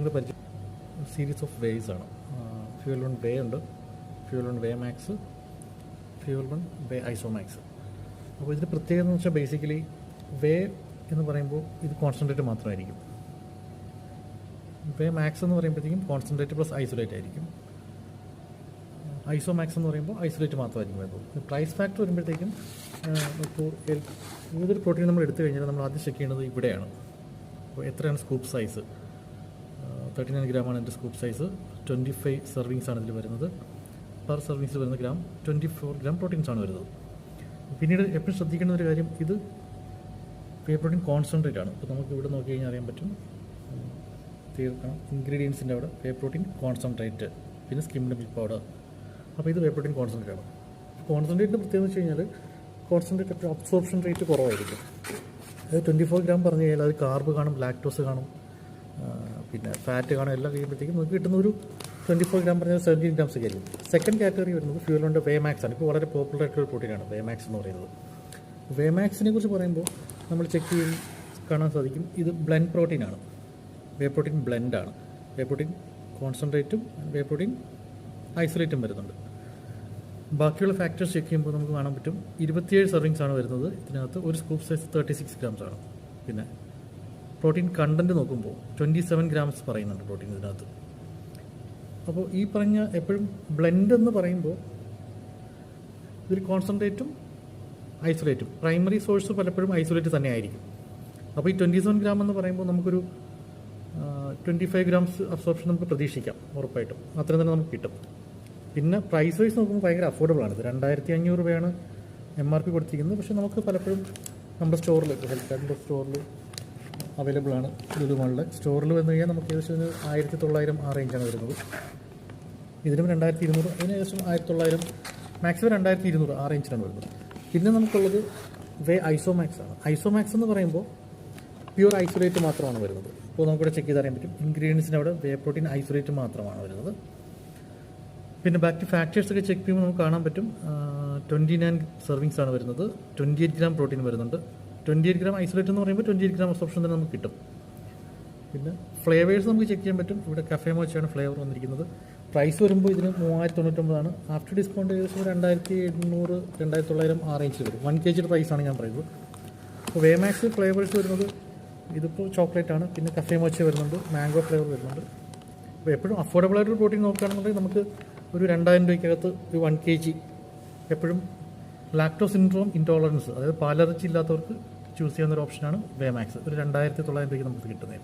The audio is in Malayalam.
നമുക്ക് പരിചയം സീരീസ് ഓഫ് വേസ് ആണ്. ഫ്യൂവൽ 1 വേ ഉണ്ട്, ഫ്യൂവൽ 1 വേ മാക്സ്, ഫ്യൂവൽ 1 വേ ഐസോമാക്സ്. അപ്പോൾ ഇതിൻ്റെ പ്രത്യേകത എന്ന് വെച്ചാൽ ബേസിക്കലി വേ എന്ന് പറയുമ്പോൾ ഇത് കോൺസെൻട്രേറ്റ് മാത്രമായിരിക്കും. വേ മാക്സ് എന്ന് പറയുമ്പോഴത്തേക്കും കോൺസെൻട്രേറ്റ് പ്ലസ് ഐസൊലേറ്റ് ആയിരിക്കും. ഐസോമാക്സ് എന്ന് പറയുമ്പോൾ ഐസൊലേറ്റ് മാത്രമായിരിക്കും വരുന്നത്. പ്രൈസ് ഫാക്ടർ വരുമ്പോഴത്തേക്കും ഇപ്പോൾ ഏതൊരു പ്രോട്ടീൻ നമ്മൾ എടുത്തു കഴിഞ്ഞാൽ നമ്മൾ ആദ്യം ചെക്ക് ചെയ്യുന്നത് ഇവിടെയാണ്. അപ്പോൾ എത്രയാണ് സ്കൂപ്പ് സൈസ്? 39 ഗ്രാമാണ് എൻ്റെ സ്കൂപ്പ് സൈസ്. 25 സെർവിങ്സ് ആണ് ഇതിൽ വരുന്നത്. പെർ സെർവിങ്സിൽ വരുന്ന ഗ്രാം 24 ഗ്രാം പ്രോട്ടീൻസ് ആണ് വരുന്നത്. പിന്നീട് എപ്പോഴും ശ്രദ്ധിക്കേണ്ട ഒരു കാര്യം, ഇത് വേ പ്രോട്ടീൻ കോൺസെൻട്രേറ്റ് ആണ്. ഇപ്പോൾ നമുക്ക് ഇവിടെ നോക്കി കഴിഞ്ഞാൽ അറിയാൻ പറ്റും, തീർക്കണം ഇൻഗ്രീഡിയൻസിൻ്റെ അവിടെ വേ പ്രോട്ടീൻ കോൺസെൻട്രേറ്റ്, പിന്നെ സ്കിംഡ് മിൽക്ക് പൗഡർ. അപ്പോൾ ഇത് വേ പ്രോട്ടീൻ കോൺസെൻട്രേറ്റ് ആണ്. കോൺസെൻട്രേറ്റിൻ്റെ പ്രത്യേകത വെച്ച് കഴിഞ്ഞാൽ കോൺസെൻട്രേറ്റ് അബ്സോർപ്ഷൻ റേറ്റ് കുറവായിരിക്കും. അത് 24 ഗ്രാം പറഞ്ഞു കഴിഞ്ഞാൽ അത് കാർബ് കാണും, ലാക്ടോസ് കാണും, പിന്നെ ഫാറ്റ് കാണും. എല്ലാം കഴിയുമ്പോഴത്തേക്കും നമുക്ക് കിട്ടുന്ന ഒരു 24 ഗ്രാം പറഞ്ഞാൽ 17 ഗ്രാംസ് ഒക്കെ ആയിരിക്കും. സെക്കൻഡ് കാറ്റഗറി വരുന്നത് ഫ്യൂവൽ 1 വേ മാക്സ് ആണ്. ഇപ്പോൾ വളരെ പോപ്പുലർ ആയിട്ടുള്ള പ്രോട്ടീനാണ് വേ മാക്സ് എന്ന് പറയുന്നത്. വേ മാക്സിനെ കുറിച്ച് പറയുമ്പോൾ നമ്മൾ ചെക്ക് ചെയ്ത് കാണാൻ സാധിക്കും, ഇത് ബ്ലെൻഡ് പ്രോട്ടീനാണ്. വേ പ്രോട്ടീൻ ബ്ലെൻഡാണ്. വേ പ്രോട്ടീൻ കോൺസെൻട്രേറ്റും വേ പ്രോട്ടീൻ ഐസൊലേറ്റും വരുന്നുണ്ട്. ബാക്കിയുള്ള ഫാക്ടേഴ്സ് ചെക്ക് ചെയ്യുമ്പോൾ നമുക്ക് കാണാൻ പറ്റും 27 സെർവിങ്സ് ആണ് വരുന്നത്. ഇതിനകത്ത് ഒരു സ്കൂപ്പ് സൈസ് 36 ഗ്രാംസ് ആണ്. പിന്നെ പ്രോട്ടീൻ കണ്ടൻറ്റ് നോക്കുമ്പോൾ 27 ഗ്രാംസ് പറയുന്നുണ്ട് പ്രോട്ടീൻ ഇതിനകത്ത്. അപ്പോൾ ഈ പറഞ്ഞ എപ്പോഴും ബ്ലെൻഡ് എന്ന് പറയുമ്പോൾ ഇതിൽ കോൺസെൻട്രേറ്റും ഐസൊലേറ്റും പ്രൈമറി സോഴ്സ് പലപ്പോഴും ഐസൊലേറ്റ് തന്നെ ആയിരിക്കും. അപ്പോൾ ഈ 27 ഗ്രാം എന്ന് പറയുമ്പോൾ നമുക്കൊരു 25 ഗ്രാംസ് അബ്സോർപ്ഷൻ നമുക്ക് പ്രതീക്ഷിക്കാം ഉറപ്പായിട്ടും. അത്രയും തന്നെ നമുക്ക് കിട്ടും. പിന്നെ പ്രൈസ് വൈസ് നോക്കുമ്പോൾ ഭയങ്കര അഫോർഡബിൾ ആണ്. ഇത് 2500 രൂപയാണ് MRP കൊടുത്തിരിക്കുന്നത്. പക്ഷേ നമുക്ക് പലപ്പോഴും നമ്മുടെ സ്റ്റോറിൽ, ഹെൽത്ത് കാർഡിൻ്റെ സ്റ്റോറിൽ അവൈലബിൾ ആണ്. ലുലു മാളിലെ സ്റ്റോറിൽ വന്നു കഴിഞ്ഞാൽ നമുക്ക് ഏകദേശം 1900 ആ റേഞ്ചാണ് വരുന്നത്. ഇതിനും 2200, അതിന് ഏകദേശം 1900, മാക്സിമം 2200 ആ റേഞ്ചിലാണ് വരുന്നത്. പിന്നെ നമുക്കുള്ളത് വേ ഐസോമാക്സ് ആണ്. ഐസോമാക്സ് എന്ന് പറയുമ്പോൾ പ്യൂർ ഐസൊലേറ്റ് മാത്രമാണ് വരുന്നത്. ഇപ്പോൾ നമുക്കിവിടെ ചെക്ക് ചെയ്ത് അറിയാൻ പറ്റും, ഇൻഗ്രീഡിയൻസിൻ്റെ അവിടെ വേ പ്രോട്ടീൻ ഐസൊലേറ്റ് മാത്രമാണ് വരുന്നത്. പിന്നെ ബാക്കി ഫാക്ടേഴ്സ് ഒക്കെ ചെക്ക് ചെയ്യുമ്പോൾ നമുക്ക് കാണാൻ പറ്റും 29 സെർവിങ്സ് ആണ് വരുന്നത്. 28 ഗ്രാം പ്രോട്ടീൻ വരുന്നുണ്ട്. 28 ഗ്രാം ഐസൊലേറ്റ് എന്ന് പറയുമ്പോൾ 28 ഗ്രാം അബ്സോർപ്ഷൻ തന്നെ നമുക്ക് കിട്ടും. പിന്നെ ഫ്ലേവേഴ്സ് നമുക്ക് ചെക്ക് ചെയ്യാൻ പറ്റും. ഇവിടെ കഫേ മോച്ചയാണ് ഫ്ലേവർ വന്നിരിക്കുന്നത്. പ്രൈസ് വരുമ്പോൾ ഇതിന് 3099 ആഫ്റ്റർ ഡിസ്കൗണ്ട് ഏകദേശം 2800, 2900 ആ റേഞ്ചിൽ വരും. 1 kg പ്രൈസാണ് ഞാൻ പറയുന്നത്. അപ്പോൾ വേ മാക്സ് ഫ്ലേവേഴ്സ് വരുന്നത് ഇതിപ്പോൾ ചോക്ലേറ്റ് ആണ്. പിന്നെ കഫേ മോച്ച വരുന്നുണ്ട്, മാംഗോ ഫ്ലേവർ വരുന്നുണ്ട്. അപ്പോൾ എപ്പോഴും അഫോർഡബിൾ ആയിട്ടൊരു പ്രോട്ടീൻ നോക്കുകയാണെന്നുണ്ടെങ്കിൽ നമുക്ക് ഒരു 2000 രൂപയ്ക്കകത്ത് ഒരു 1 kg എപ്പോഴും ലാക്ടോസ് സിൻഡ്രോം ഇൻടോളറൻസ്, അതായത് പാലർജി ഇല്ലാത്തവർക്ക് ചൂസ് ചെയ്യാവുന്ന ഒരു ഓപ്ഷനാണ് വേ മാക്സ്. ഒരു 2900 രൂപയ്ക്ക് നമുക്ക് കിട്ടുന്നത്.